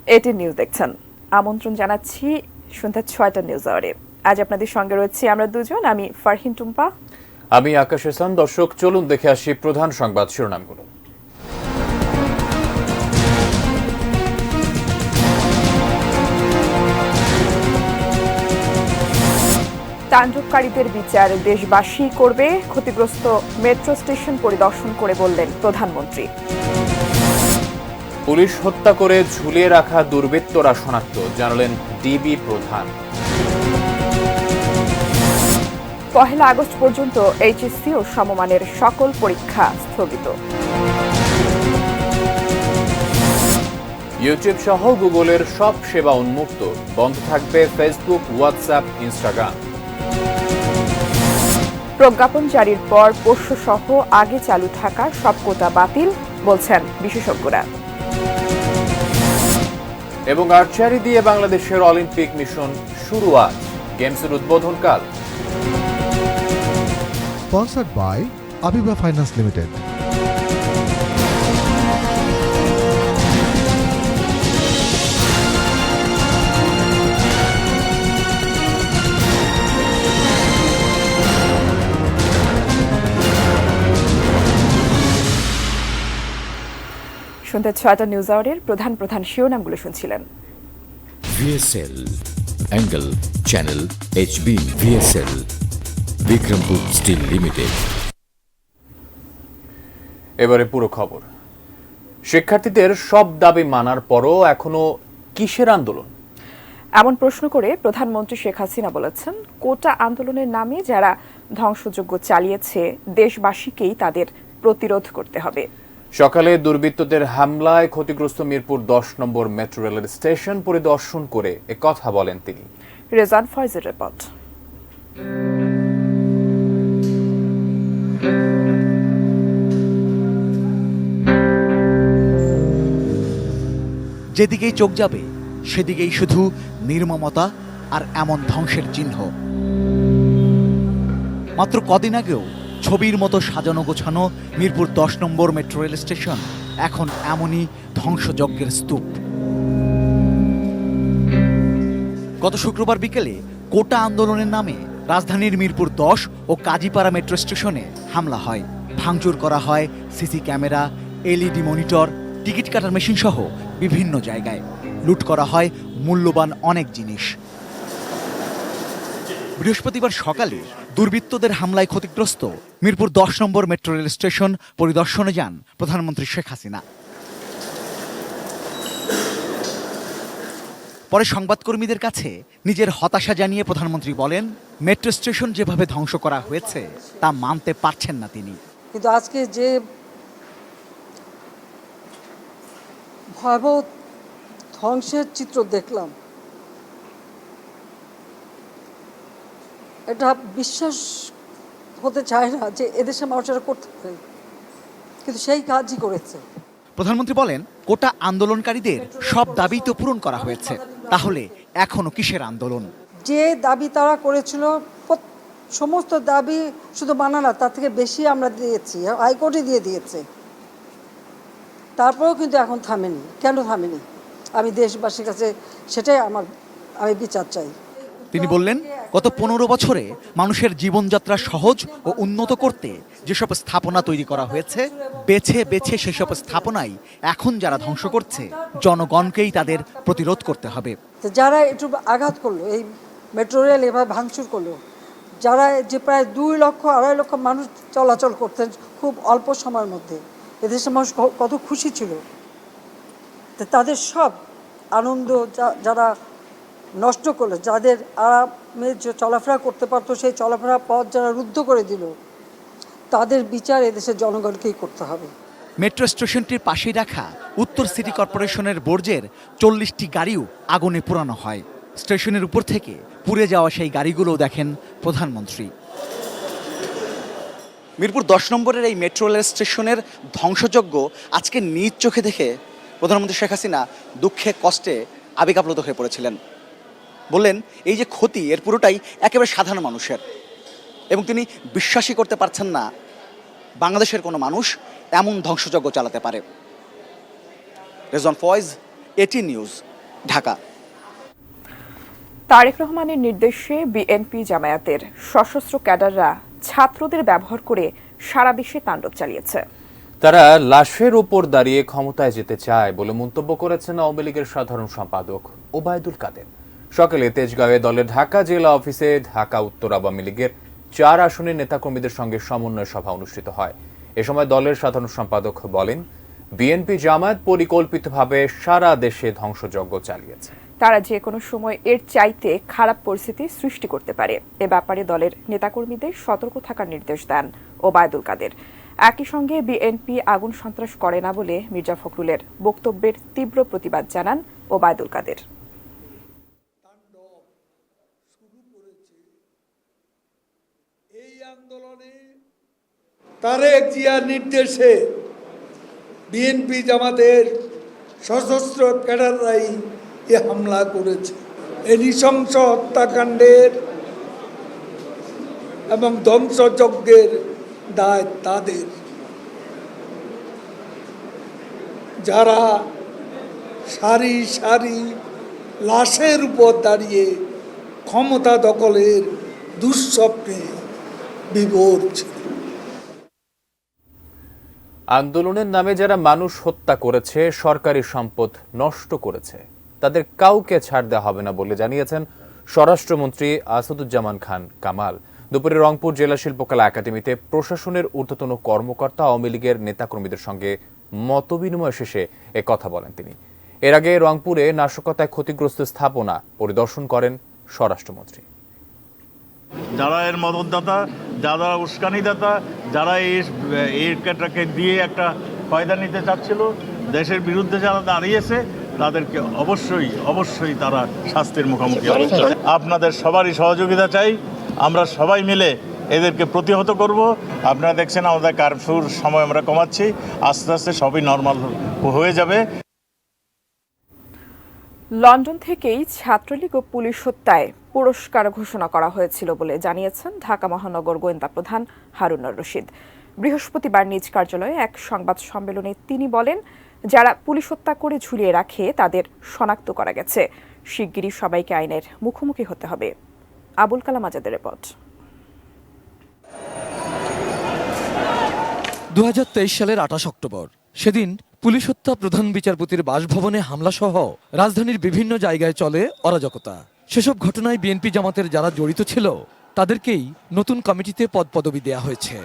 এটি নিউজ দেখছেন। আমন্ত্রণ জানাচ্ছি সন্ধ্যা ৬টা নিউজ আওয়ারে। আজ আপনাদের সঙ্গে রয়েছি আমরা দুজন, আমি ফারহিন টুম্পা, আমি আকাশ হাসান। দর্শক, চলুন দেখে আসি প্রধান সংবাদ শিরোনামগুলো। তাণ্ডবকারীদের বিচার দেশবাসী করবে, ক্ষতিগ্রস্ত মেট্রো স্টেশন পরিদর্শন করে বললেন প্রধানমন্ত্রী। পুলিশ হত্যা করে ঝুলিয়ে রাখা দুর্বৃত্তরা শনাক্ত, জানালেন ডিবি প্রধান। ১ আগস্ট পর্যন্ত এইচএসসি ও সমমানের সকল পরীক্ষা স্থগিত। ইউটিউব সহ গুগলের সব সেবা উন্মুক্ত, বন্ধ থাকবে ফেসবুক, হোয়াটসঅ্যাপ, ইনস্টাগ্রাম। প্রজ্ঞাপন জারির পর পোষ্য সহ আগে চালু থাকা সব কোটা বাতিল, বলছেন বিশেষজ্ঞরা। এবং আর্চারি দিয়ে বাংলাদেশের অলিম্পিক মিশন শুরু আজ, গেমসের উদ্বোধন কাল। Sponsored by Abiba Finance Limited. সন্ধ্যা ৬টা নিউজ আওয়ারের প্রধান প্রধান শিরোনামগুলো শুনছিলেন। VSL angle channel HB VSL Bikrampur steel limited. এবারে পুরো খবর। শিক্ষার্থীদের সব দাবি মানার পরও এখনো কিসের আন্দোলন? এমন প্রশ্ন করে প্রধানমন্ত্রী শেখ হাসিনা বলেছেন, কোটা আন্দোলনের নামে যারা ধ্বংসযজ্ঞ চালিয়েছে দেশবাসীকেই তাদের প্রতিরোধ করতে হবে। সকালে দুর্বৃত্তদের হামলায় ক্ষতিগ্রস্ত মিরপুর ১০ নম্বর মেট্রো রেলের স্টেশন পরিদর্শন করে একথা বলেন তিনি। রেজান ফয়েজের রিপোর্ট। যেদিকেই চোখ যাবে সেদিকেই শুধু নির্মমতা আর এমন ধ্বংসের চিহ্ন। মাত্র কদিন আগেও ছবির মতো সাজানো গোছানো মিরপুর ১০ নম্বর মেট্রো রেল স্টেশন এখন এমনই ধ্বংসযজ্ঞের স্তূপ। গত শুক্রবার বিকেলে কোটা আন্দোলনের নামে রাজধানীর মিরপুর ১০ ও কাজীপাড়া মেট্রো স্টেশনে হামলা হয়, ভাঙচুর করা হয় CC camera, LED monitor, ticket কাটার মেশিন সহ বিভিন্ন জায়গায় লুট করা হয় মূল্যবান অনেক জিনিস। বৃহস্পতিবার সকালে দুর্বৃত্তদের হামলায় ক্ষতিগ্রস্ত মিরপুর ১০ নম্বর মেট্রো রেল স্টেশন পরিদর্শনে যান প্রধানমন্ত্রী শেখ হাসিনা। পরে সংবাদকর্মীদের কাছে নিজের হতাশা জানিয়ে প্রধানমন্ত্রী বলেন, মেট্রো স্টেশন যেভাবে ধ্বংস করা হয়েছে তা মানতে পারছেন না তিনি। কিন্তু আজকে যে ভয়াবহ ধ্বংসের চিত্র দেখলাম, এটা বিশ্বাস হতে চায় না যে এদেশের মানুষেরা করতে পারে, কিন্তু সেই কাজই করেছে। প্রধানমন্ত্রী বলেন, কোটা আন্দোলনকারীদের সব দাবি তো পূরণ করা হয়েছে, তাহলে এখনো কিসের আন্দোলন? যে দাবি তারা করেছিল সমস্ত দাবি শুধু মানা না, তার থেকে বেশি আমরা দিয়েছি, হাইকোর্টে দিয়ে দিয়েছে। তারপরেও কিন্তু এখন থামেনি। কেন থামেনি? আমি দেশবাসীর কাছে সেটাই আমি বিচার চাই। তিনি বললেন, গত ১৫ বছরে মানুষের জীবনযাত্রা সহজ ও উন্নত করতে যেসব স্থাপনা তৈরি করা হয়েছে, বেছে বেছে সেসব স্থাপনাই এখন যারা ধ্বংস করছে, জনগণকেই তাদের প্রতিরোধ করতে হবে। যারা একটু আঘাত করলো, এই মেট্রো রেল এভাবে ভাঙচুর করলো, যারা যে প্রায় ২ লক্ষ ২.৫ লক্ষ মানুষ চলাচল করতেন খুব অল্প সময়ের মধ্যে, এদেশের মানুষ কত খুশি ছিল, তাদের সব আনন্দ যারা নষ্ট করলো, যাদের আরামে চলাফেরা করতে পারতো সেই চলাফেরার পথ যারা রুদ্ধ করে দিল, তাদের বিচার এদেশের জনগণকেই করতে হবে। মেট্রো স্টেশনটির পাশেই রাখা উত্তর সিটি কর্পোরেশনের বর্জ্যের ৪০টি গাড়িও আগুনে পোড়ানো হয়। স্টেশনের উপর থেকে পুড়ে যাওয়া সেই গাড়িগুলোও দেখেন প্রধানমন্ত্রী। মিরপুর ১০ নম্বরের এই মেট্রো রেল স্টেশনের ধ্বংসযজ্ঞ আজকে নিজ চোখে দেখে প্রধানমন্ত্রী শেখ হাসিনা দুঃখে কষ্টে আবেগ আপ্লুত হয়ে পড়েছিলেন। বললেন, এই যে ক্ষতি এর পুরোটাই একেবারে সাধারণ মানুষের, এবং তিনি বিশ্বাসই করতে পারছেন না বাংলাদেশের কোনো মানুষ এমন ধ্বংসযজ্ঞ চালাতে পারে। রেজান ফয়েজ, এটি নিউজ। ঢাকা। তারেক রহমানের নির্দেশে বিএনপি জামায়াতের সশস্ত্র ক্যাডাররা ছাত্রদের ব্যবহার করে সারা দেশে তাণ্ডব চালিয়েছে। তারা লাশের ওপর দাঁড়িয়ে ক্ষমতায় যেতে চায় বলে মন্তব্য করেছেন আওয়ামী লীগের সাধারণ সম্পাদক ওবায়দুল কাদের। সকালে তেজগাঁওয়ে দলের ঢাকা জেলা অফিসে ঢাকা উত্তর আওয়ামী লীগের 4 আসনের নেতাকর্মীদের সঙ্গে সমন্বয় সভা অনুষ্ঠিত হয়। এ সময় দলের সাধারণ সম্পাদক বলেন, বিএনপি জামায়াত পরিকল্পিতভাবে সারা দেশে ধ্বংসযজ্ঞ চালিয়েছে। তারা যে কোনো সময় এর চাইতে খারাপ পরিস্থিতি সৃষ্টি করতে পারে। এ ব্যাপারে দলের নেতাকর্মীদের সতর্ক থাকার নির্দেশ দেন ওবায়দুল কাদের। একই সঙ্গে বিএনপি আগুন সন্ত্রাস করে না বলে মির্জা ফখরুলের বক্তব্যের তীব্র প্রতিবাদ জানান ওবায়দুল কাদের। এই আন্দোলনে তারেক জিয়ার নির্দেশে বিএনপি জামাতের সশস্ত্র ক্যাডাররাই এ হামলা করেছে। এই নৃশংস হত্যাকাণ্ডের এবং ধ্বংসযজ্ঞের দায় তাদের, যারা সারি সারি লাশের উপর দাঁড়িয়ে ক্ষমতা দখলের দুঃস্বপ্নে বিভোর ছিল। আন্দোলনের নামে যারা মানুষ হত্যা করেছে, সরকারি সম্পদ নষ্ট করেছে, তাদের কাউকে ছাড় দেওয়া হবে না বলে জানিয়েছেন স্বরাষ্ট্রমন্ত্রী আসাদুজ্জামান খান কামাল। দুপুরে রংপুর জেলা শিল্পকলা একাডেমিতে প্রশাসনের ঊর্ধ্বতন কর্মকর্তা আওয়ামী লীগের নেতাকর্মীদের সঙ্গে মতবিনিময় শেষে কথা বলেন তিনি। এর আগে রংপুরে নাশকতায় ক্ষতিগ্রস্ত স্থাপনা পরিদর্শন করেন স্বরাষ্ট্রমন্ত্রী। যারা এর মদতদাতা, যারা উস্কানিদাতা, যারা এটাকে দিয়ে একটা ফায়দা নিতে চাচ্ছিল, দেশের বিরুদ্ধে যারা দাঁড়িয়েছে, তাদেরকে অবশ্যই তারা শাস্তির মুখোমুখি হবে। আপনাদের সবারই সহযোগিতা চাই। আমরা সবাই মিলে এদেরকে প্রতিহত করব। আপনারা দেখছেন আমাদের কারফিউর সময় আমরা কমাচ্ছি, আস্তে আস্তে সবই নর্মাল হয়ে যাবে। লন্ডন থেকেই ছাত্রলীগ ও পুলিশ হত্যায় পুরস্কার ঘোষণা করা হয়েছিল বলে জানিয়েছেন ঢাকা মহানগর গোয়েন্দা প্রধান হারুনুর রশিদ। বৃহস্পতিবার নিজ কার্যালয়ে এক সংবাদ সম্মেলনে তিনি বলেন, যারা পুলিশ হত্যা করে ঝুলিয়ে রাখে তাদের শনাক্ত করা গেছে। শিগগিরই সবাইকে আইনের মুখোমুখি হতে হবে। আবুল কালাম আজাদের রিপোর্ট। 2023 সালের 28 অক্টোবর সেদিন পুলিশ হত্যা প্রধান বিচারপতির বাসভবনে হামলা সহ রাজধানীর বিভিন্ন জায়গায় চলে অরাজকতা। সেসব ঘটনায় বিএনপি জামাতের যারা জড়িত ছিল তাদেরকেই নতুন কমিটিতে পদপদবি দেয়া হয়েছে।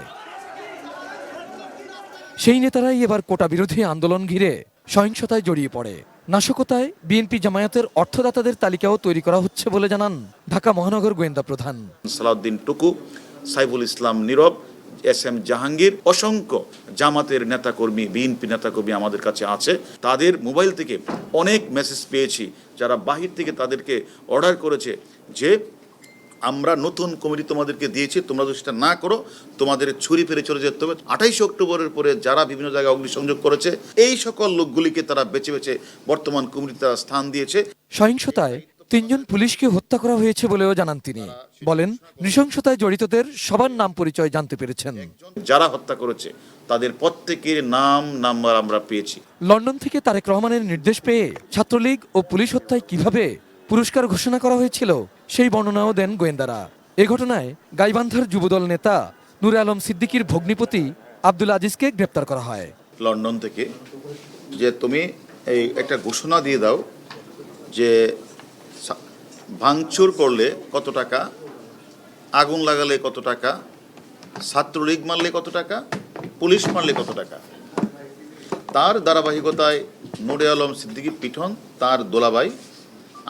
সেই নেতারাই এবার কোটা বিরোধী আন্দোলন ঘিরে সহিংসতায় জড়িয়ে পড়ে। নাশকতায় বিএনপি জামায়াতের অর্থদাতাদের তালিকাও তৈরি করা হচ্ছে বলে জানান ঢাকা মহানগর গোয়েন্দা প্রধান। সালাউদ্দিন টুকু, সাইফুল ইসলাম নীরব, SM জাহাঙ্গীর, অসংখ্য জামাতের নেতাকর্মী, বিএনপি নেতাকর্মী আমাদের কাছে আছে। তাদের মোবাইল থেকে অনেক মেসেজ পেয়েছি, যারা বাহির থেকে তাদেরকে অর্ডার করেছে যে আমরা নতুন কমিটি তোমাদেরকে দিয়েছি, তোমরা যদি সেটা না করো তোমাদের ছুরি ফেলে চলে যেতে হবে। 28 অক্টোবরের পরে যারা বিভিন্ন জায়গায় অগ্নিসংযোগ করেছে, এই সকল লোকগুলিকে তারা বেছে বেছে বর্তমান কমিটিতে তারা স্থান দিয়েছে। সহিংসতায় 3 জন পুলিশকে হত্যা করা হয়েছে বলেও জানান তিনি। বলেন, নৃশংসতায় জড়িতদের সবার নাম পরিচয় জানতে পেরেছেন। যারা হত্যা করেছে তাদের প্রত্যেকের নাম নাম্বার আমরা পেয়েছি। লন্ডন থেকে তারেক রহমানের নির্দেশ পেয়ে ছাত্রলীগ ও পুলিশ হত্যায় কিভাবে পুরস্কার ঘোষণা করা হয়েছিল সেই বর্ণনাও দেন গোয়েন্দারা। এ ঘটনায় গাইবান্ধার যুবদল নেতা নূরে আলম সিদ্দিকীর ভগ্নিপতি আব্দুল আজিজকে গ্রেপ্তার করা হয়। লন্ডন থেকে যে তুমি এই একটা ঘোষণা দিয়ে দাও যে ভাঙচুর করলে কত টাকা, আগুন লাগালে কত টাকা, ছাত্রলীগ মারলে কত টাকা, পুলিশ মারলে কত টাকা। তার ধারাবাহিকতায় নূরে আলম সিদ্দিকী পিঠন তার দোলাভাই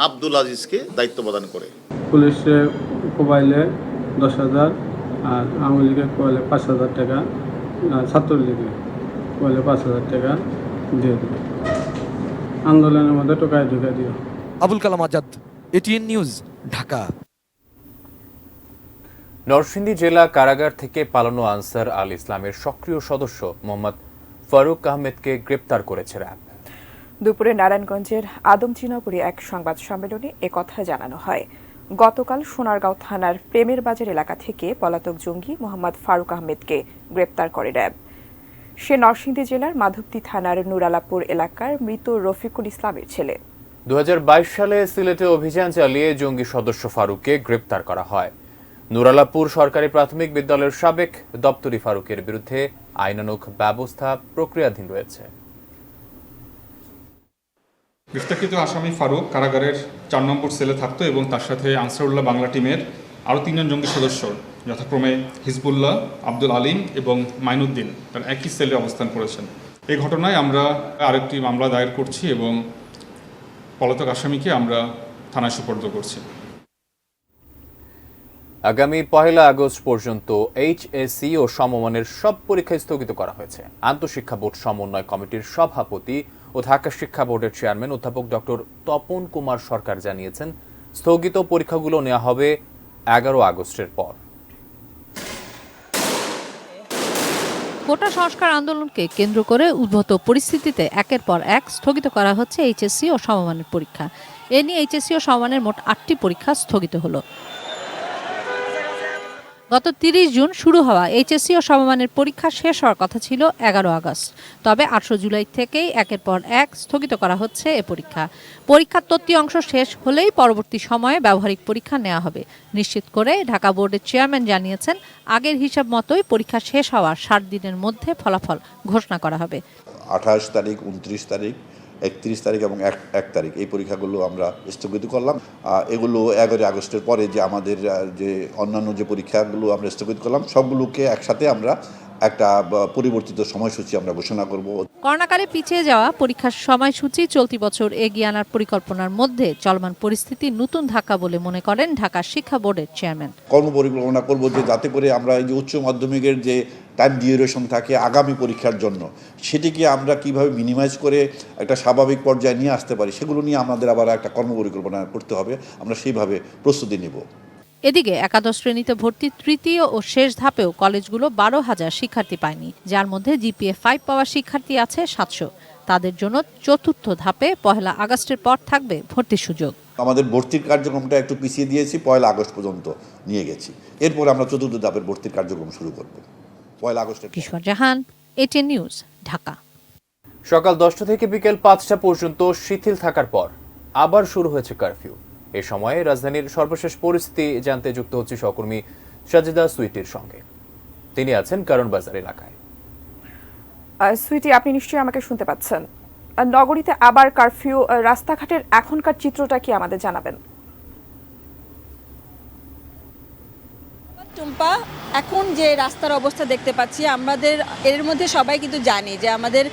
আব্দুল আজিজকে দায়িত্ব প্রদান করে। পুলিশে কোবাইলে 10,000, আর আওয়ামী লীগে কোবাইলে 5,000 টাকা, আর ছাত্রলীগে কোবাইলে 5,000 টাকা দিয়ে দেবে। আন্দোলনের মধ্যে টোকায় ঢুকে দিও। Abul Kalam Azad, ATN news, Dhaka. নরসিংদী জেলা কারাগার থেকে পালানো আনসার আল ইসলামের সক্রিয় সদস্য মোহাম্মদ ফারুক আহমেদকে গ্রেপ্তার করেছে র্যাব। দুপুরে নারায়ণগঞ্জের আদমচীনপুরে এক সংবাদ সম্মেলনে একথা জানানো হয়। গতকাল সোনারগাঁও থানার প্রেমের বাজার এলাকা থেকে পলাতক জঙ্গি মোহাম্মদ ফারুক আহমেদকে গ্রেপ্তার করে র্যাব। সে নরসিংদী জেলার মাধবদী থানার নুরালাপুর এলাকার মৃত রফিকুল ইসলামের ছেলে। 2022 সালে সিলেটে অভিযান চালিয়ে জঙ্গি সদস্য ফারুককে গ্রেপ্তার করা হয়। নুরালাপুর সরকারি প্রাথমিক বিদ্যালয়ের সাবেক দপ্তরি ফারুকের বিরুদ্ধে আইনানুগ ব্যবস্থা প্রক্রিয়াধীন রয়েছে। গ্রেফতারকৃত আসামি ফারুক কারাগারের 4 নম্বর সেলে থাকতো এবং তার সাথে আনসারুল্লাহ বাংলা টিমের আরও 3 জন জঙ্গি সদস্য যথাক্রমে হিজবুল্লাহ, আব্দুল আলিম এবং মাইনুদ্দিন তার একই সেলে অবস্থান করেছেন। এই ঘটনায় আমরা আরেকটি মামলা দায়ের করছি এবং পলাতক আসামিকে আমরা থানায় সুপর্দ করছি। আগামী 1 আগস্ট পর্যন্ত এইচএসসি ও সমমানের সব পরীক্ষা স্থগিত করা হয়েছে। আন্তঃশিক্ষা বোর্ড সমন্বয় কমিটির সভাপতি ও ঢাকা শিক্ষা বোর্ডের চেয়ারম্যান অধ্যাপক ডক্টর তপন কুমার সরকার জানিয়েছেন, স্থগিত পরীক্ষাগুলো নেওয়া হবে 11 আগস্টের পর। কোটা সংস্কার আন্দোলনকে কেন্দ্র করে উদ্ভূত পরিস্থিতিতে একের পর এক স্থগিত করা হচ্ছে এইচএসসি ও সমমানের পরীক্ষা। এ নিয়ে এইচএসসি ও সমমানের মোট 8টি পরীক্ষা স্থগিত হলো। গত 30 জুন শুরু হওয়া এইচএসসি ও সমমানের পরীক্ষা শেষ হওয়ার কথা ছিল 11 আগস্ট। তবে 18 জুলাই থেকেই একের পর এক স্থগিত করা হচ্ছে এ পরীক্ষা। পরীক্ষার তত্ত্বীয় অংশ শেষ হলেই পরবর্তী সময়ে ব্যবহারিক পরীক্ষা নেওয়া হবে নিশ্চিত করে ঢাকা বোর্ডের চেয়ারম্যান জানিয়েছেন, আগের হিসাব মতোই পরীক্ষা শেষ হওয়ার 60 দিনের মধ্যে ফলাফল ঘোষণা করা হবে। 28 তারিখ, 29 তারিখ, 31 তারিখ এবং 1 তারিখ এই পরীক্ষাগুলো আমরা স্থগিত করলাম। এগুলো 11 আগস্টের পরে যে আমাদের যে অন্যান্য যে পরীক্ষাগুলো আমরা স্থগিত করলাম সবগুলোকে একসাথে আমরা একটা পরিবর্তিত সময়সূচি আমরা ঘোষণা করব। করোনাকালে পিছিয়ে যাওয়া পরীক্ষার সময়সূচি চলতি বছর এগিয়ে আনার পরিকল্পনার মধ্যে চলমান পরিস্থিতি নতুন ধাক্কা বলে মনে করেন ঢাকা শিক্ষা বোর্ডের চেয়ারম্যান। কর্মপরিকল্পনা করব যে যাতে করে আমরা এই যে উচ্চ মাধ্যমিকের যে টাইম ডিউরেশন থাকে আগামী পরীক্ষার জন্য সেটিকে আমরা কিভাবে মিনিমাইজ করে একটা স্বাভাবিক পর্যায়ে নিয়ে আসতে পারি সেগুলো নিয়ে আমাদের আবার একটা কর্মপরিকল্পনা করতে হবে। আমরা সেইভাবে প্রস্তুতি নেব। এদিকে একাদশ শ্রেণীতে ভর্তি তৃতীয় ও শেষ ধাপেও কলেজগুলো 12,000 শিক্ষার্থী পায়নি, যার মধ্যে জিপিএ 5 পাওয়া শিক্ষার্থী আছে 700। তাদের জন্য চতুর্থ ধাপে 1 আগস্টের পর থাকবে ভর্তির সুযোগ। আমাদের ভর্তির কার্যক্রমটা একটু পিছিয়ে দিয়েছি, 1 আগস্ট পর্যন্ত নিয়ে গেছি। এরপর আমরা চতুর্থ ধাপের ভর্তির কার্যক্রম শুরু করব 1 আগস্টে। কিশোর জাহান, এটিএন নিউজ, ঢাকা। সকাল 10টা থেকে বিকেল 5টা পর্যন্ত শিথিল থাকার পর আবার শুরু হয়েছে কারফিউ। এ সময়ে রাজধানীর সর্বশেষ পরিস্থিতি জানতে যুক্ত হচ্ছে সহকর্মী সাজিদা সুইটির সঙ্গে। তিনি আছেন কারণ বাজার এলাকায়। সুইটি, আপনি নিশ্চয়ই আমাকে শুনতে পাচ্ছেন। নগরীতে আবার কারফিউ, রাস্তাঘাটের এখনকার চিত্রটা কি আমাদের জানাবেন? টুম্পা, এখন যে রাস্তার অবস্থা দেখতে পাচ্ছি আমাদের এর মধ্যে সবাই কিন্তু জানি যে আমাদের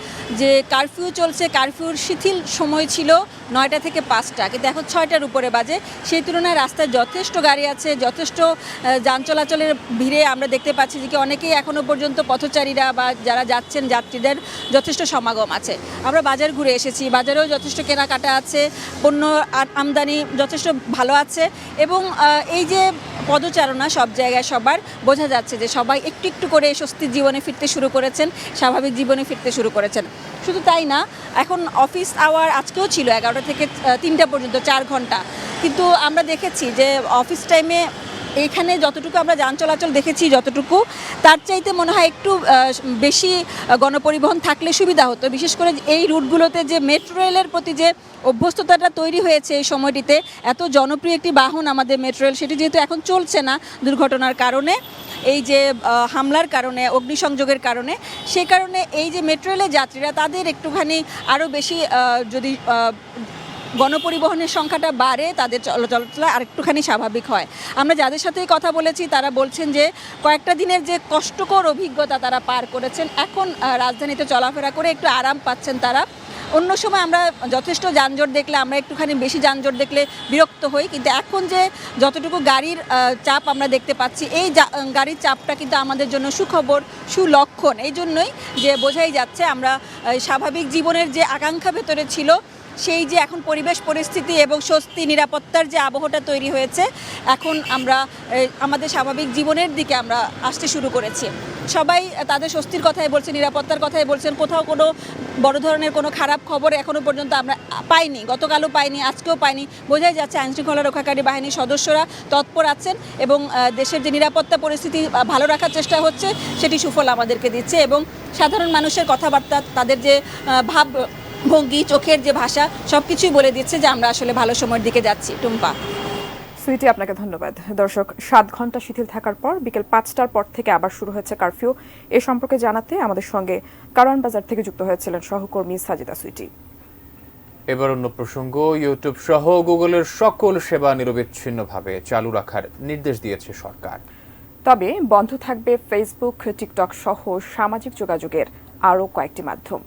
যে কারফিউ চলছে, কারফিউর শিথিল সময় ছিল 9টা থেকে 5টা, কিন্তু এখন 6টার উপরে বাজে। সেই তুলনায় রাস্তায় যথেষ্ট গাড়ি আছে, যথেষ্ট যান চলাচলের ভিড়ে আমরা দেখতে পাচ্ছি যে অনেকেই এখনও পর্যন্ত পথচারীরা বা যারা যাচ্ছেন যাত্রীদের যথেষ্ট সমাগম আছে। আমরা বাজার ঘুরে এসেছি, বাজারেও যথেষ্ট কেনাকাটা আছে, পণ্য আমদানি যথেষ্ট ভালো আছে এবং এই যে পদচারণা সব জায়গায় সবার বোঝা যাচ্ছে যে সবাই একটু একটু করে স্বস্তির জীবনে ফিরতে শুরু করেছেন, স্বাভাবিক জীবনে ফিরতে শুরু করেছেন। শুধু তাই না, এখন অফিস আওয়ার আজকেও ছিল 11টা থেকে 3টা পর্যন্ত 4 ঘন্টা, কিন্তু আমরা দেখেছি যে অফিস টাইমে এইখানে যতটুকু আমরা যান চলাচল দেখেছি যতটুকু তার চাইতে মনে হয় একটু বেশি গণপরিবহন থাকলে সুবিধা হতো। বিশেষ করে এই রুটগুলোতে যে মেট্রো রেলের প্রতি যে অভ্যস্ততাটা তৈরি হয়েছে এই সময়টিতে, এত জনপ্রিয় একটি বাহন আমাদের মেট্রো রেল, সেটি যেহেতু এখন চলছে না দুর্ঘটনার কারণে, এই যে হামলার কারণে, অগ্নিসংযোগের কারণে, সেই কারণে এই যে মেট্রো রেলের যাত্রীরা তাদের একটুখানি আরও বেশি যদি গণপরিবহনের সংখ্যাটা বাড়ে তাদের চলাচল আর একটুখানি স্বাভাবিক হয়। আমরা যাদের সাথেই কথা বলেছি তারা বলছেন যে কয়েকটা দিনের যে কষ্টকর অভিজ্ঞতা তারা পার করেছেন, এখন রাজধানীতে চলাফেরা করে একটু আরাম পাচ্ছেন তারা। অন্য সময় আমরা যথেষ্ট যানজট দেখলে, আমরা একটুখানি বেশি যানজট দেখলে বিরক্ত হই, কিন্তু এখন যে যতটুকু গাড়ির চাপ আমরা দেখতে পাচ্ছি, এই গাড়ির চাপটা কিন্তু আমাদের জন্য সুখবর, সুলক্ষণ। এই জন্যই যে বোঝাই যাচ্ছে আমরা স্বাভাবিক জীবনের যে আকাঙ্ক্ষা ভেতরে ছিল, সেই যে এখন পরিবেশ পরিস্থিতি এবং স্বস্তি নিরাপত্তার যে আবহটা তৈরি হয়েছে, এখন আমরা আমাদের স্বাভাবিক জীবনের দিকে আমরা আসতে শুরু করেছি। সবাই তাদের স্বস্তির কথাই বলছে, নিরাপত্তার কথাই বলছেন। কোথাও কোনো বড় ধরনের কোনো খারাপ খবর এখনও পর্যন্ত আমরা পাইনি, গতকালও পাইনি, আজকেও পাইনি। বোঝাই যাচ্ছে আইনশৃঙ্খলা রক্ষাকারী বাহিনীর সদস্যরা তৎপর আছেন এবং দেশের যে নিরাপত্তা পরিস্থিতি ভালো রাখার চেষ্টা হচ্ছে সেটি সুফল আমাদেরকে দিচ্ছে এবং সাধারণ মানুষের কথাবার্তা, তাদের যে ভাব ভঙ্গি, চোখের যে ভাষা সবকিছুই বলে দিচ্ছে যে আমরা আসলে ভালো সময়ের দিকে যাচ্ছি। টুম্পা। সুইটি, আপনাকে ধন্যবাদ। দর্শক, 7 ঘন্টা শিথিল থাকার পর বিকেল 5টার পর থেকে আবার শুরু হয়েছে কারফিউ। এ সম্পর্কে জানাতে আমাদের সঙ্গে কারওয়ান বাজার থেকে যুক্ত হয়েছিলেন সহকর্মী সাজিদা সুইটি। এবার অন্য প্রসঙ্গ, ইউটিউব সহ গুগলের সকল সেবা নিরবিচ্ছিন্নভাবে চালু রাখার নির্দেশ দিয়েছে সরকার। তবে বন্ধ থাকবে ফেসবুক, টিকটক সহ সামাজিক যোগাযোগের আরও কয়েকটি মাধ্যম।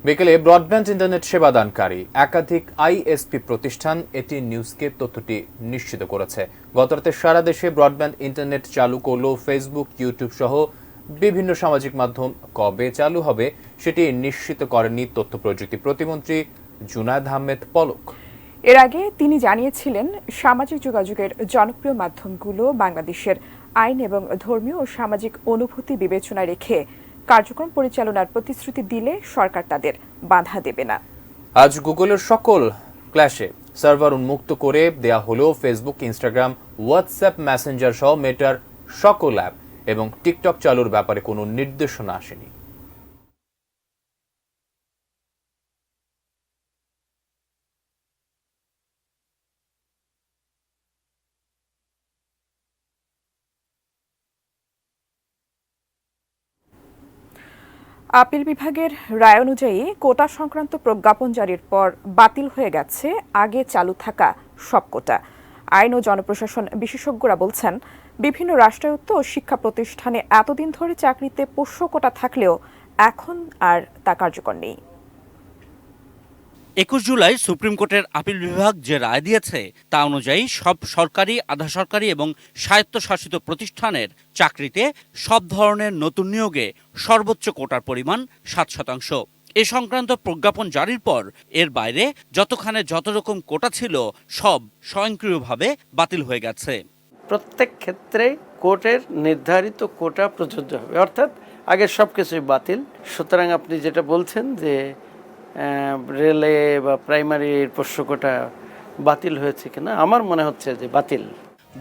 বিকেলে ব্রডব্যান্ড ইন্টারনেট সেবাদানকারী একাধিক আইএসপি প্রতিষ্ঠান এটি নিউজকে তথ্যটি নিশ্চিত করেছে। গতরাতে সারা দেশে ব্রডব্যান্ড ইন্টারনেট চালু করল ফেসবুক, ইউটিউব সহ বিভিন্ন সামাজিক মাধ্যম। কবে চালু হবে সেটি নিশ্চিত করেননি তথ্য প্রযুক্তি প্রতিমন্ত্রী জুনায়েদ আহমেদ পলক। এর আগে তিনি জানিয়েছিলেন, সামাজিক যোগাযোগের জনপ্রিয় মাধ্যমগুলো বাংলাদেশের আইন এবং ধর্মীয় ও সামাজিক অনুভূতি বিবেচনায় রেখে কার্যক্রম পরিচালনার প্রতিশ্রুতি দিলে সরকার তাদের বাধা দেবে না। আজ গুগলের সকল ক্ল্যাশে সার্ভার উন্মুক্ত করে দেয়া হলেও ফেসবুক, ইনস্টাগ্রাম, হোয়াটসঅ্যাপ, মেসেঞ্জার সহ মেটার সকল অ্যাপ এবং টিকটক চালুর ব্যাপারে কোনো নির্দেশনা আসেনি। আপিল বিভাগের রায় অনুযায়ী কোটা সংক্রান্ত প্রজ্ঞাপন জারির পর বাতিল হয়ে গেছে আগে চালু থাকা সব কোটা। আইন ও জনপ্রশাসন বিশেষজ্ঞরা বলছেন, বিভিন্ন রাষ্ট্রায়ত্ত ও শিক্ষা প্রতিষ্ঠানে এতদিন ধরে চাকরিতে পোষ্য কোটা থাকলেও এখন আর তা কার্যকর নেই। 21 জুলাই সুপ্রিম কোর্টের আপিল বিভাগ যে রায় দিয়েছে তা অনুযায়ী সব সরকারি, আধা সরকারি এবং স্বায়ত্তশাসিত প্রতিষ্ঠানের চাকরিতে সব ধরনের নতুন নিয়োগে সর্বোচ্চ কোটার পরিমাণ 7%। এ সংক্রান্ত প্রজ্ঞাপন জারির পর এর বাইরে যতখানে যত রকম কোটা ছিল সব স্বয়ংক্রিয়ভাবে বাতিল হয়ে গেছে। প্রত্যেক ক্ষেত্রে কোর্টের নির্ধারিত কোটা প্রযোজ্য হবে, অর্থাৎ আগের সব কিছুই বাতিল। সুতরাং আপনি যেটা বলছেন যে রেলে বা প্রাইমারির পোষ্য কোটা বাতিল হয়েছে কিনা, আমার মনে হচ্ছে যে বাতিল।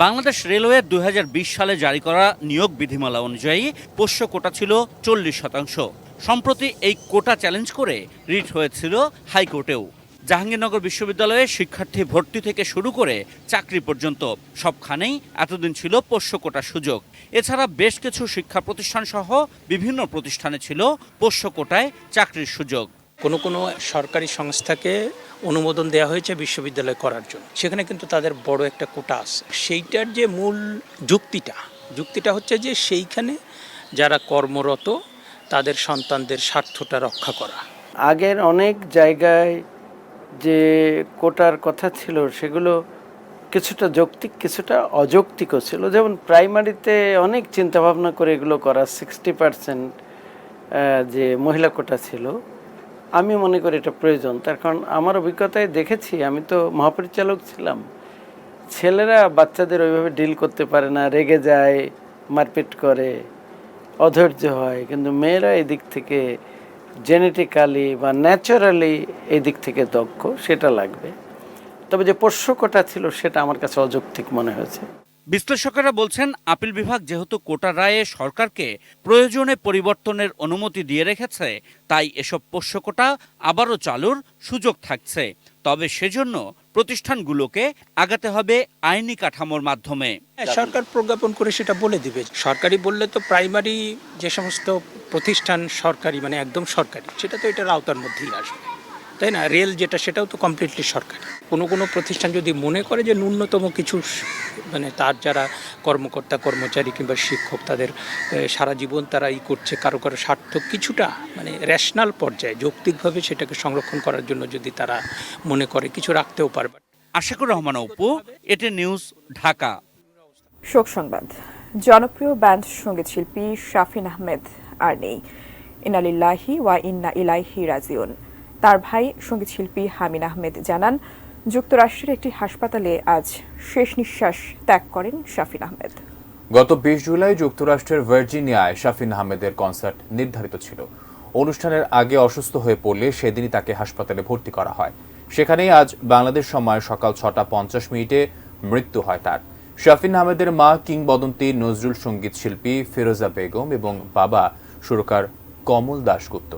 বাংলাদেশ রেলওয়ে 2020 সালে জারি করা নিয়োগ বিধিমালা অনুযায়ী পোষ্য কোটা ছিল 40%। সম্প্রতি এই কোটা চ্যালেঞ্জ করে রিট হয়েছিল হাইকোর্টেও। জাহাঙ্গীরনগর বিশ্ববিদ্যালয়ে শিক্ষার্থী ভর্তি থেকে শুরু করে চাকরি পর্যন্ত সবখানেই এতদিন ছিল পোষ্য কোটার সুযোগ। এছাড়া বেশ কিছু শিক্ষা প্রতিষ্ঠান সহ বিভিন্ন প্রতিষ্ঠানে ছিল পোষ্য কোটায় চাকরির সুযোগ। কোনো কোনো সরকারি সংস্থাকে অনুমোদন দেওয়া হয়েছে বিশ্ববিদ্যালয় করার জন্য, সেখানে কিন্তু তাদের বড় একটা কোটা আছে। সেইটার যে মূল যুক্তিটা হচ্ছে যে সেইখানে যারা কর্মরত তাদের সন্তানদের স্বার্থটা রক্ষা করা। আগের অনেক জায়গায় যে কোটার কথা ছিল সেগুলো কিছুটা যৌক্তিক, কিছুটা অযৌক্তিকও ছিল। যেমন প্রাইমারিতে অনেক চিন্তাভাবনা করে এগুলো করা। 60% যে মহিলা কোটা ছিল, আমি মনে করি এটা প্রয়োজন। তার কারণ আমার অভিজ্ঞতায় দেখেছি, আমি তো মহাপরিচালক ছিলাম, ছেলেরা বাচ্চাদের ওইভাবে ডিল করতে পারে না, রেগে যায়, মারপিট করে, অধৈর্য হয়। কিন্তু মেয়েরা এই দিক থেকে জেনেটিক্যালি বা ন্যাচারালি এই দিক থেকে দক্ষ, সেটা লাগবে। তবে যে পোষ্য কোটা ছিল সেটা আমার কাছে অযৌক্তিক মনে হয়েছে। বিশ্লেষকেরা বলছেন, আপিল বিভাগ যেহেতু কোটা রায়ে সরকারকে প্রয়োজনে পরিবর্তনের অনুমতি দিয়ে রেখেছে, তাই এসব পোষ্য কোটা আবারও চালুর সুযোগ থাকছে। তবে সেজন্য প্রতিষ্ঠানগুলোকে আগাতে হবে আইনি কাঠামোর মাধ্যমে। সরকার প্রজ্ঞাপন করে সেটা বলে দিবে। সরকারি বললে তো প্রাইমারি যে সমস্ত প্রতিষ্ঠান সরকারি, মানে একদম সরকারি, সেটা তো এটার আওতার মধ্যেই আসবে, তাই না? রেল যেটা, সেটাও তো কমপ্লিটলি সরকারি। কোনো প্রতিষ্ঠান যদি মনে করে যে ন্যূনতম কিছু, মানে তার যারা কর্মকর্তা, কর্মচারী কিংবা শিক্ষক, তাদের সারা জীবন তারা করছে, কারো স্বার্থ কিছুটা মানে রেশনাল পর্যায়ে যৌক্তিকভাবে সেটাকে সংরক্ষণ করার জন্য যদি তারা মনে করে কিছু রাখতেও পারবে। আশিকুর রহমান অপু, এটি নিউজ, ঢাকা। শোক সংবাদ, জনপ্রিয় ব্যান্ড সঙ্গীত শিল্পী শাফিন আহমেদ আর নেই। ইন্না লিল্লাহি ওয়া ইন্না ইলাইহি রাজিউন। তার ভাই সঙ্গীত শিল্পী হামিন আহমেদ জানান, যুক্তরাষ্ট্রের একটি হাসপাতালে আজ শেষ নিঃশ্বাস ত্যাগ করেন শাফিন আহমেদ। গত 20 জুলাই যুক্তরাষ্ট্রের ভার্জিনিয়ায় শাফিন আহমেদের কনসার্ট নির্ধারিত ছিল। অনুষ্ঠানের আগে অসুস্থ হয়ে পড়লে সেদিনই তাকে হাসপাতালে ভর্তি করা হয়। সেখানেই আজ বাংলাদেশ সময় সকাল 6:50 মৃত্যু হয় তার। শাফিন আহমেদের মা কিংবদন্তি নজরুল সঙ্গীত শিল্পী ফিরোজা বেগম এবং বাবা সুরকার কমল দাশগুপ্ত।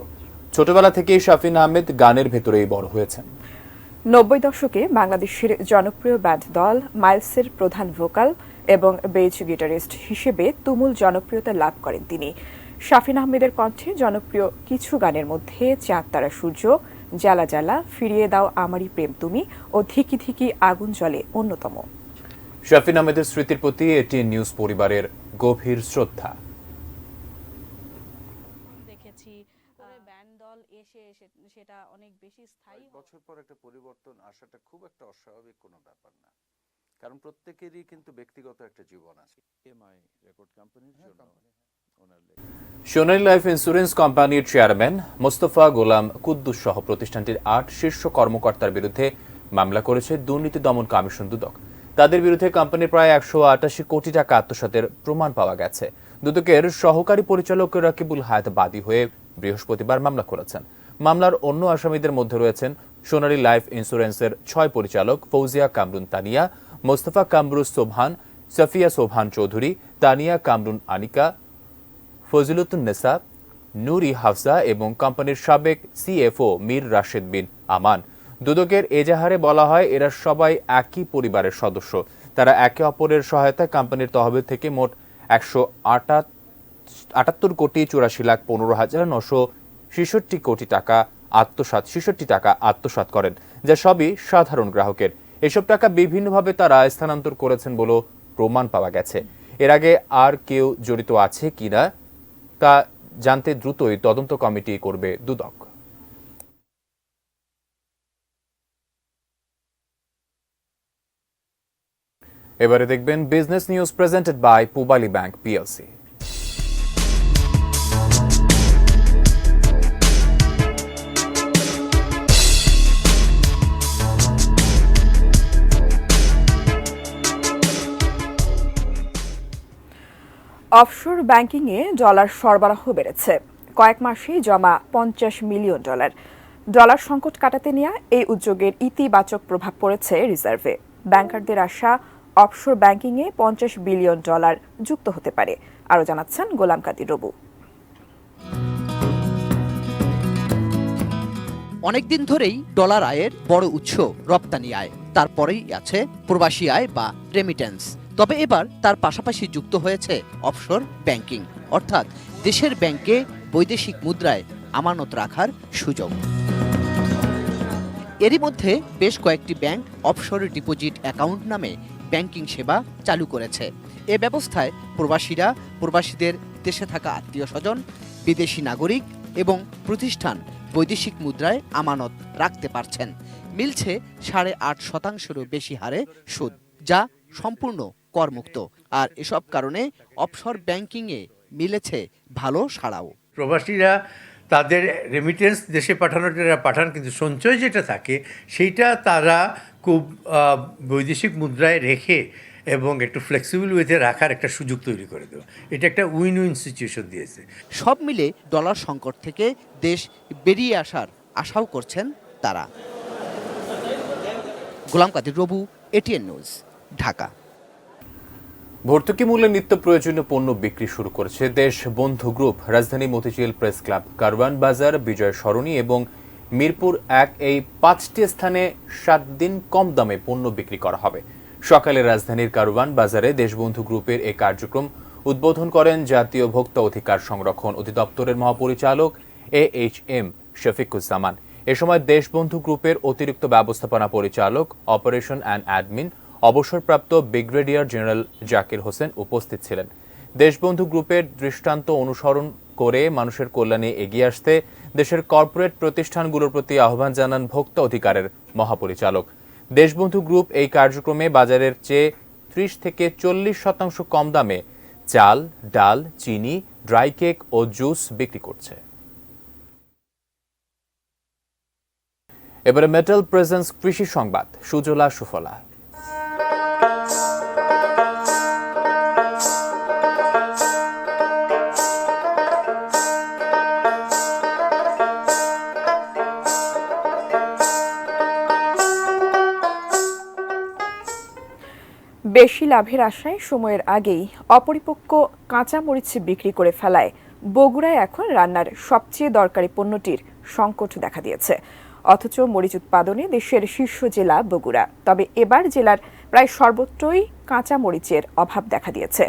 ছোটবেলা থেকেই শাফিন আহমেদ গানের ভেতরেই বড় হয়েছেন। 90 দশকে বাংলাদেশের জনপ্রিয় ব্যান্ড দল মাইলসের প্রধান ভোকাল এবং বেজ গিটারিস্ট হিসেবে তুমুল জনপ্রিয়তা লাভ করেন তিনি। শাফিন আহমেদের কণ্ঠে জনপ্রিয় কিছু গানের মধ্যে চাঁদ তারা সূর্য, জ্বালা জ্বালা, ফিরিয়ে দাও আমারই প্রেম তুমি ও ধিকি ধিকি আগুন জ্বলে অন্যতম। শাফিন আহমেদের স্মৃতির প্রতি এটিএন নিউজ পরিবারের গভীর শ্রদ্ধা। সেটা অনেক বেশি স্থায়ী। বছর পর একটা পরিবর্তন আসাটা খুব একটা অস্বাভাবিক কোনো ব্যাপার না, কারণ প্রত্যেকেরই কিন্তু ব্যক্তিগত একটা জীবন আছে। এমআই রেকর্ড কোম্পানির জন্য সোনালী লাইফ ইন্স্যুরেন্স কোম্পানির চেয়ারম্যান মোস্তফা গোলাম কুদ্দুস সহ প্রতিষ্ঠানটির 8 শীর্ষ কর্মকর্তার বিরুদ্ধে মামলা করেছে দুর্নীতি দমন কমিশন দুদক। তাদের বিরুদ্ধে কোম্পানির প্রায় 188 কোটি টাকা আত্মসাতের প্রমাণ পাওয়া গেছে। দুদকের সহকারী পরিচালক রাকিবুল হায়াত বাদী হয়ে বৃহস্পতিবার মামলা করেছেন। মামলার অন্য আসামিদের মধ্যে রয়েছেন সোনালী লাইফ ইন্স্যুরেন্সের 6 পরিচালক ফৌজিয়া কামরুন তানিয়া, মোস্তফা কামরুজ সোবহান, সাফিয়া সোবহান চৌধুরী, তানিয়া কামরুন আনিকা, ফজিলুতুন্নেসা, নুরি হাফসা এবং কোম্পানির সাবেক সিএফও মীর রাশেদ বিন আমান। দুদকের এজাহারে বলা হয় এরা সবাই একই পরিবারের সদস্য। তারা একে অপরের সহায়তায় কোম্পানির তহবিল থেকে মোট 178 কোটি 84,15,966 কোটি টাকা আত্মসাৎ করেন, যা সবই সাধারণ গ্রাহকের। এসব টাকা বিভিন্নভাবে তারা স্থানান্তর করেছেন বলে প্রমাণ পাওয়া গেছে। এর আগে আর কেউ জড়িত আছে কিনা তা জানতে দ্রুতই তদন্ত কমিটি করবে দুদক। এবারে দেখবেন business news presented by Pubali bank PLC. Offshore ব্যাংকিংয়ে ডলার সরবরাহ বেড়েছে। কয়েক মাসেই জমা $50 মিলিয়ন। ডলার সংকট কাটাতে নেওয়া এই উদ্যোগের ইতিবাচক প্রভাব পড়েছে রিজার্ভে। ব্যাংকারদের আশা অফশোর ব্যাংকিংয়ে $50 বিলিয়ন যুক্ত হতে পারে। আরও জানাচ্ছেন গোলাম কাদির রবু। অনেকদিন ধরেই ডলার আয়ের বড় উৎস রপ্তানি আয়, তারপরেই আছে প্রবাসী আয় বা রেমিটেন্স। তবে এবার তার পাশাপাশি যুক্ত হয়েছে অফশোর ব্যাংকিং, অর্থাৎ দেশের ব্যাংকে বৈদেশিক মুদ্রায় আমানত রাখার সুযোগ। এরই মধ্যে বেশ কয়েকটি ব্যাংক অফশোর ডিপোজিট অ্যাকাউন্ট নামে ব্যাংকিং সেবা চালু করেছে। এ ব্যবস্থায় প্রবাসীরা প্রবাসীদের দেশে থাকা আত্মীয় স্বজন, বিদেশি নাগরিক এবং প্রতিষ্ঠান বৈদেশিক মুদ্রায় আমানত রাখতে পারছেন। মিলছে 8.5%-এরও বেশি হারে সুদ, যা সম্পূর্ণ করমুক্ত। আর এসব কারণে অফশোর ব্যাংকিংয়ে মিলেছে ভালো সাড়াও। প্রবাসীরা তাদের রেমিটেন্স দেশে পাঠানোর যারা পাঠান, কিন্তু সঞ্চয় যেটা থাকে সেইটা তারা খুব বৈদেশিক মুদ্রায় রেখে এবং একটু ফ্লেক্সিবল ওয়েতে রাখার একটা সুযোগ তৈরি করে দেওয়া, এটা একটা উইন উইন সিচুয়েশন দিয়েছে। সব মিলে ডলার সংকট থেকে দেশ বেরিয়ে আসার আশাও করছেন তারা। গোলাম কাদির রবু, এটিএন নিউজ, ঢাকা। ভর্তুকি মূল্যে নিত্য প্রয়োজনীয় পণ্য বিক্রি শুরু করেছে দেশ বন্ধু গ্রুপ। রাজধানী মতিঝিল প্রেস ক্লাব, কারওয়ান বাজার, বিজয় সরণি এবং মিরপুর 1 এই 5টি স্থানে 7 দিন কম দামে পণ্য বিক্রি করা হবে। সকালে রাজধানীর কারওয়ান বাজারে দেশবন্ধু গ্রুপের এই কার্যক্রম উদ্বোধন করেন জাতীয় ভোক্তা অধিকার সংরক্ষণ অধিদপ্তরের মহাপরিচালক AHM শফিকুজ্জামান। এ সময় দেশবন্ধু গ্রুপের অতিরিক্ত ব্যবস্থাপনা পরিচালক অপারেশন অ্যান্ড অ্যাডমিন অবসরপ্রাপ্ত ব্রিগেডিয়ার জেনারেল জাকির হোসেন উপস্থিত ছিলেন। দেশবন্ধু গ্রুপের দৃষ্টান্ত অনুসরণ করে মানুষের কল্যাণে এগিয়ে আসতে দেশের কর্পোরেট প্রতিষ্ঠানগুলোর প্রতি আহ্বান জানান ভোক্তা অধিকারের মহাপরিচালক। দেশবন্ধু গ্রুপ এই কার্যক্রমে বাজারের চেয়ে 30-40% কম দামে চাল, ডাল, চিনি, ড্রাই কেক ও জুস বিক্রি করছে। এবারে মেটাল প্রেজেন্স কৃষি সংবাদ, সুজলা সুফলা। বেশি লাভের আশায় সময়ের আগেই অপরিপক্ক কাঁচামরিচ বিক্রি করে ফেলায় বগুড়ায় এখন রান্নার সবচেয়ে দরকারি পণ্যটির সংকট দেখা দিয়েছে। অথচ মরিচ উৎপাদনে দেশের শীর্ষ জেলা বগুড়া। তবে এবার জেলার প্রায় সর্বত্রই কাঁচা মরিচের অভাব দেখা দিয়েছে।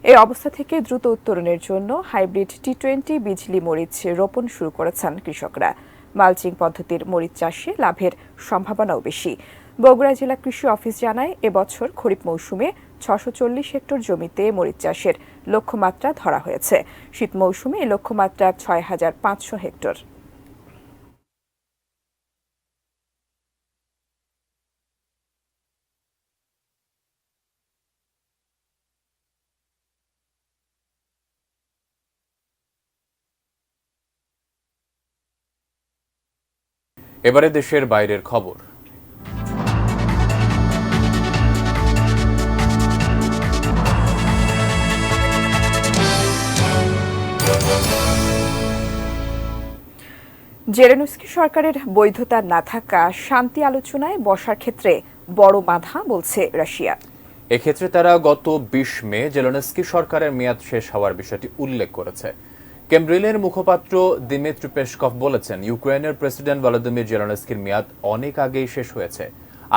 এই অবস্থা থেকে দ্রুত উত্তরণের জন্য হাইব্রিড T20 বিজলি মরিচ রোপণ শুরু করেছেন কৃষকরা। মালচিং পদ্ধতির মরিচ চাষে লাভের সম্ভাবনাও বেশি। বগুড়া জেলা কৃষি অফিস জানায়, এবছর খরিফ মৌসুমে 640 হেক্টর জমিতে মরিচ চাষের লক্ষ্যমাত্রা ধরা হয়েছে। শীত মৌসুমে এই লক্ষ্যমাত্রা 6500 হেক্টর। এবারে দেশের বাইরের খবর। জেলেনস্কি সরকারের বৈধতা না থাকা শান্তি আলোচনায় বসার ক্ষেত্রে বড় বাধা বলছে রাশিয়া। এক্ষেত্রে তারা গত 20 মে জেলেনস্কি সরকারের মেয়াদ শেষ হওয়ার বিষয়টি উল্লেখ করেছে। কেমব্রিলের মুখপাত্র দিমিত্রি পেসকভ বলেছেন, ইউক্রেনের প্রেসিডেন্ট ভলোদিমির জেলেনস্কির মেয়াদ অনেক আগেই শেষ হয়েছে।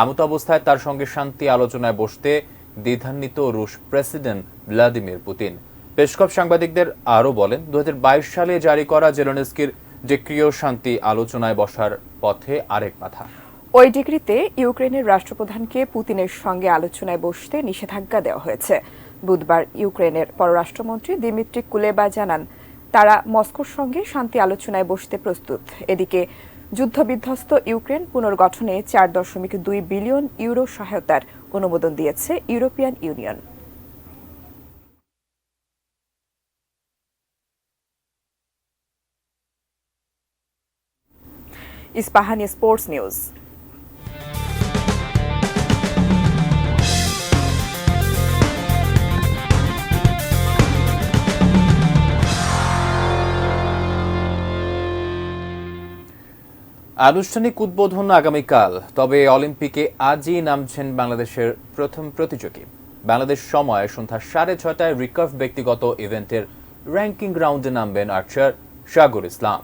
এমত অবস্থায় তার সঙ্গে শান্তি আলোচনায় বসতে দ্বিধান্বিত রুশ প্রেসিডেন্ট ভ্লাদিমির পুতিন। পেসকভ সাংবাদিকদের আরও বলেন, 2022 সালে জারি করা জেলেনস্কির ডিক্রিও শান্তি আলোচনায় বসার পথে আরেক বাধা। ওই ডিগ্রিতে ইউক্রেনের রাষ্ট্রপ্রধানকে পুতিনের সঙ্গে আলোচনায় বসতে নিষেধাজ্ঞা দেওয়া হয়েছে। বুধবার ইউক্রেনের পররাষ্ট্রমন্ত্রী দিমিত্রি কুলেবা জানান, তারা মস্কোর সঙ্গে শান্তি আলোচনায় বসতে প্রস্তুত। এদিকে যুদ্ধবিধ্বস্ত ইউক্রেন পুনর্গঠনে 4.2 বিলিয়ন ইউরো সহায়তার অনুমোদন দিয়েছে European union. Ispahani sports news. আনুষ্ঠানিক উদ্বোধন আগামীকাল। তবে অলিম্পিকে আজই নামছেন বাংলাদেশের প্রথম প্রতিযোগী। বাংলাদেশ সময় সন্ধ্যা 6:30টায় রিকার্ভ ব্যক্তিগত ইভেন্টের র্যাঙ্কিং রাউন্ডে নামবেন আর্চার সাগর ইসলাম।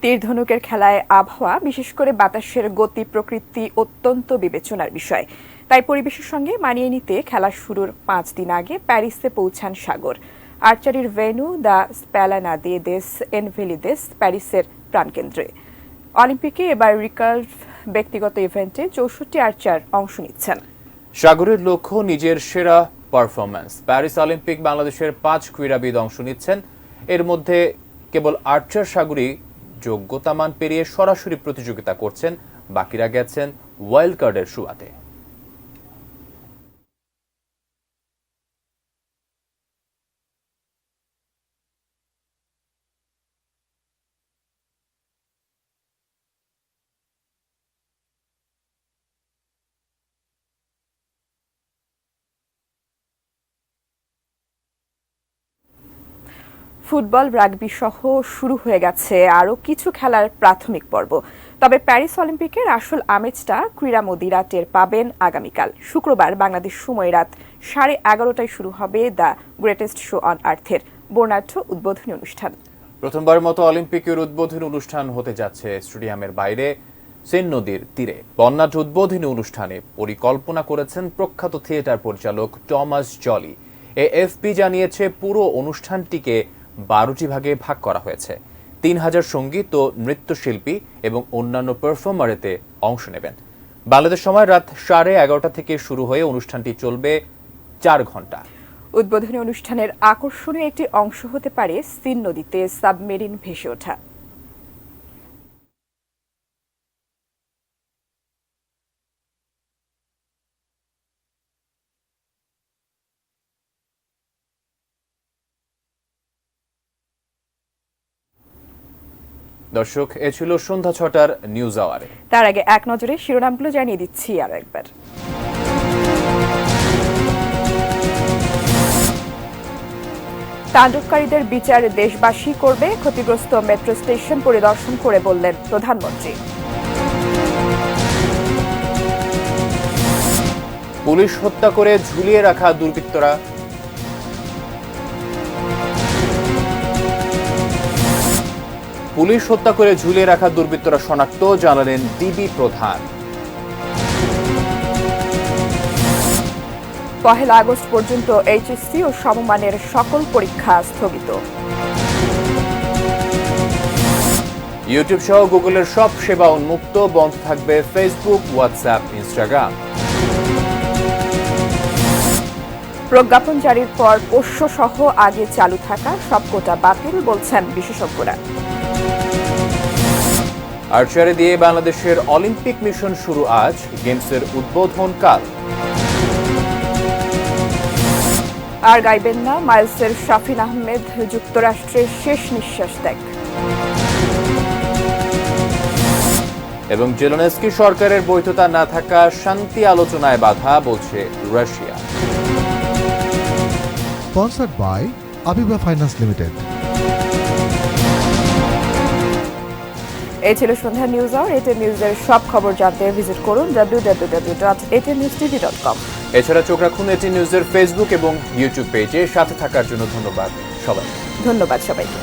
তীর ধনুকের খেলায় আবহাওয়া, বিশেষ করে বাতাসের গতি প্রকৃতি অত্যন্ত বিবেচনার বিষয়। তাই পরিবেশের সঙ্গে মানিয়ে নিতে খেলা শুরুর 5 দিন আগে প্যারিসে পৌঁছান সাগর। আর্চারির ভেন্যু দ্য স্প্যালানাদে দেস এনভেলিদেস প্যারিসের প্রাণকেন্দ্রে। অলিম্পিকে এবার রিকার্ভ ব্যক্তিগত ইভেন্টে 64 আর্চার অংশ নিচ্ছেন। সাগরের লক্ষ্য নিজের সেরা পারফরম্যান্স। প্যারিস অলিম্পিক বাংলাদেশের 5 ক্রীড়াবিদ অংশ নিচ্ছেন। এর মধ্যে কেবল আর্চার সাগরই যোগ্যতামান পেরিয়ে সরাসরি প্রতিযোগিতা করছেন, বাকিরা গেছেন ওয়াইল্ড কার্ডের শুরুতে। ফুটবল, রাগবি সহ শুরু হয়ে গেছে আরও কিছু খেলার প্রাথমিক পর্ব। তবে প্যারিস অলিম্পিকের আসল আমেজটা ক্রীড়ামোদীরা টের পাবেন আগামীকাল শুক্রবার বাংলাদেশ সময় রাত 11:30টায় শুরু হবে দ্য গ্রেটেস্ট শো অন আর্থের বর্ণাঢ্য উদ্বোধনী অনুষ্ঠান। প্রথমবার মতো অলিম্পিকের উদ্বোধনী অনুষ্ঠান হতে যাচ্ছে স্টেডিয়ামের বাইরে সেন নদীর তীরে। বর্ণাঢ্য উদ্বোধনী অনুষ্ঠানে পরিকল্পনা করেছেন প্রখ্যাত থিয়েটার পরিচালক টমাস জলি। এএফপি জানিয়েছে, পুরো অনুষ্ঠানটিকে 12টি ভাগে ভাগ করা হয়েছে। 3000 সঙ্গীত ও নৃত্যশিল্পী এবং অন্যান্য পারফর্মার এতে অংশ নেবেন। বাংলাদেশ সময় রাত 11:30 থেকে শুরু হয়ে অনুষ্ঠানটি চলবে 4 ঘন্টা। উদ্বোধনী অনুষ্ঠানের আকর্ষণীয় একটি অংশ হতে পারে সিন নদীতে সাবমেরিন ভেসে ওঠা। দর্শক, এ ছিল সন্ধ্যা 6টার নিউজ আওয়ারে। তার আগে এক নজরে শিরোনামগুলো জানিয়ে দিচ্ছি আরো একবার। তাণ্ডবকারীদের বিচার দেশবাসী করবে, ক্ষতিগ্রস্ত মেট্রো স্টেশন পরিদর্শন করে বললেন প্রধানমন্ত্রী। পুলিশ হত্যা করে ঝুলিয়ে রাখা দুর্বৃত্তরা। পুলিশ হত্যা করে ঝুলিয়ে রাখা দুর্বৃত্তরা শনাক্ত, জানালেন ডিবি প্রধান। 1 আগস্ট পর্যন্ত এইচএসসি ও সমমানের সকল পরীক্ষা স্থগিত। ইউটিউব সহ গুগলের সব সেবা উন্মুক্ত, বন্ধ থাকবে ফেসবুক, হোয়াটসঅ্যাপ, ইনস্টাগ্রাম। প্রজ্ঞাপন জারির পর পোষ্য সহ আগে চালু থাকা সব কোটা বাতিল, বলছেন বিশেষজ্ঞরা। আর্চারি দিয়ে বাংলাদেশের অলিম্পিক মিশন শুরু আজ, গেমসের উদ্বোধন কাল। আর গাইবেন না, মাইলসের শাফিন আহমেদ যুক্তরাষ্ট্রের শেষ নিঃশ্বাস ত্যাগ। এবং জেলেনস্কি সরকারের বৈধতা না থাকা শান্তি আলোচনায় বাধা, বলছে Russia. Sponsored by Abiba Finance Limited. এই ছিল সন্ধ্যা নিউজ আওয়ার। এটিএন নিউজের সব খবর জানতে ভিজিট করুন www.atnnews.tv.com। এছাড়া চোখ রাখুন এটিএন নিউজের ফেসবুক এবং ইউটিউব পেজে। সাথে থাকার জন্য ধন্যবাদ সবাই। ধন্যবাদ সবাইকে।